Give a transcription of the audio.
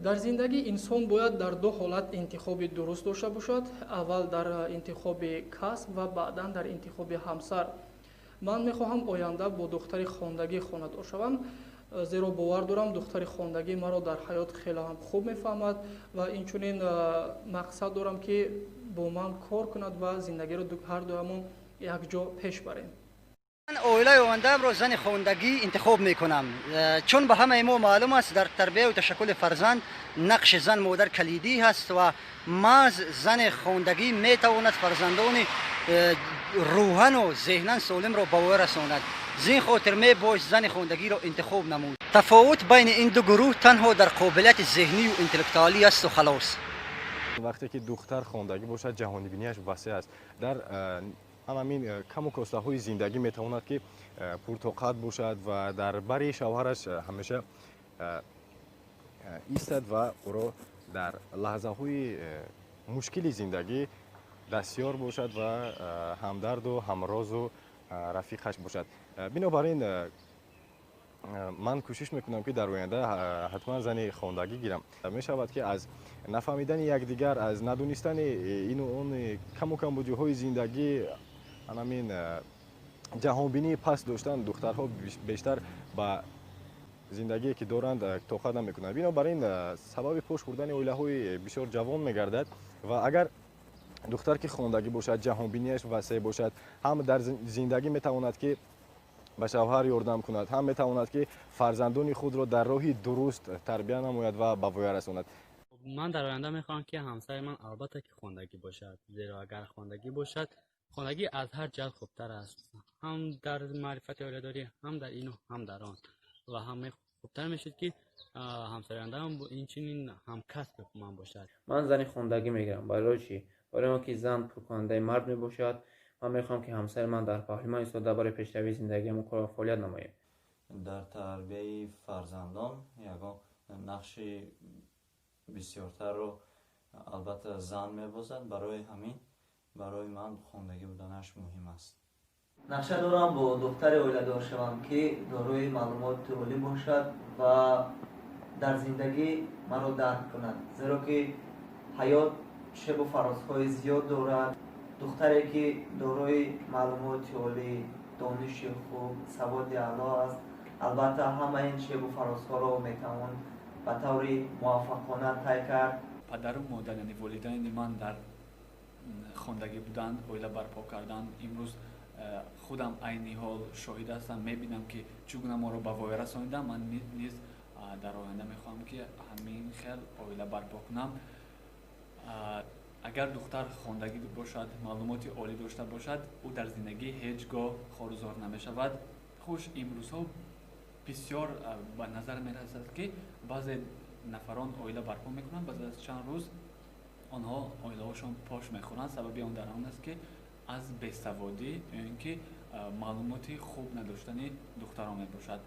дар зиндагӣ инсон бояд дар ду ҳолат интихоби дуруст дошта бошад. Аввал дар интихоби касб ва баъдан дар интихоби ҳамсар. ман мехоҳам оянда бо духтари хондагӣ хонадор шавам, зеро бовар дорам духтари хондагӣ маро дар ҳаёт хеле ҳам хуб мефаҳмад ва инчунин мақсад дорам ки бо ман кор кунад ва зиндагиро ҳардуямон якҷо пеш барем. من اویلای آینده‌ام رو زن خواندگی انتخاب میکنم، چون به همه ما معلوم است در تربیت و تشکل فرزند نقش زن مادر کلیدی هست و محض زن خواندگی میتواند فرزندان روحن و ذهنا سالم را به وی رساند. زین خاطر می باش زن خواندگی را انتخاب نمود. تفاوت بین این دو گروه تنها در قابلیت ذهنی و انتلکتوالی است و خلاص. وقتی که دختر خواندگی باشد جهانی بینیش وسیع است. در همین کم و کاسته های زندگی میتواند که پرطاقت باشد و در بری شوهرش همیشه ایستد و او را در لحظه های مشکل زندگی دستیار باشد و همدرد و همراز و رفیقش باشد. بنابراین من کوشش میکنم که در آینده حتما زن خواندگی گیرم. میشود که از نفهمیدن یکدیگر، از ندونستن این و اون کم و کمبودی‌های زندگی، همین جهانبینی پس داشتن دخترها بیشتر با زندگی که دارند طاقت نمیکنند. بنابراین سبب پوش خوردن اویله‌های بسیار جوان میگردد و اگر دختر که خواندگی باشد، جهانبینیش وسیع باشد، هم در زندگی میتواند که به شوهر یاردم کند، هم میتواند که فرزندان خود را در راهی درست تربیت نماید و به وی رساند. من در آینده میخوام که همسر من البته که خواندگی باشد، زیرا اگر خواندگی باشد خواندگی از هر جهت خوبتر است، هم در معرفت عایله‌داری، هم در اینو هم در آن، و هم خوبتر میشد که همسر آینده هم این چنین هم کسب من باشد. من زن خواندگی میگیرم. برای چی؟ برای اینکه زن پرکننده مرد میباشد. من میخوام که همسر من در پارلمان ایستاده برای پیشروی زندگیمون کار و فعالیت نماید. در تربیه فرزندان یگان نقش بسیارتر رو البته زن میبازد. برای همین برای من خواندگی بودنش مهم است. نقشه دارم با دختر اویله‌دار شوم که دارای معلومات عالی باشد و در زندگی مرا درک کند، زیرا که حیات شب و فرازهای زیاد دارد. دختری که دارای معلومات عالی، دانش خوب، سواد اعلی است، البته همه این شب و فرازها را میتوان به طور موفقانه طی کرد. پدر و مادر یعنی والدین من در خواندگی بودن، اویله برپا کردن، امروز خودم عینی حال شاهد هستم، میبینم که چگونه ما رو به وی رسانیدن. من نیز در آینده میخوام که همین خیل اویله برپا کنم. اگر دختر خواندگی باشد، معلومات عالی داشته باشد، او در زندگی هیچگاه خارزار نمیشود. خوش امروزها بسیار به نظر میرسد که بعضی نفران اویله برپا میکنند، بعد از چند روز آنها اویله هاشان پاش میخورند. سبب آن در آن است که از بیسوادی یا اینکه معلومات خوب نداشتن دختران میباشد.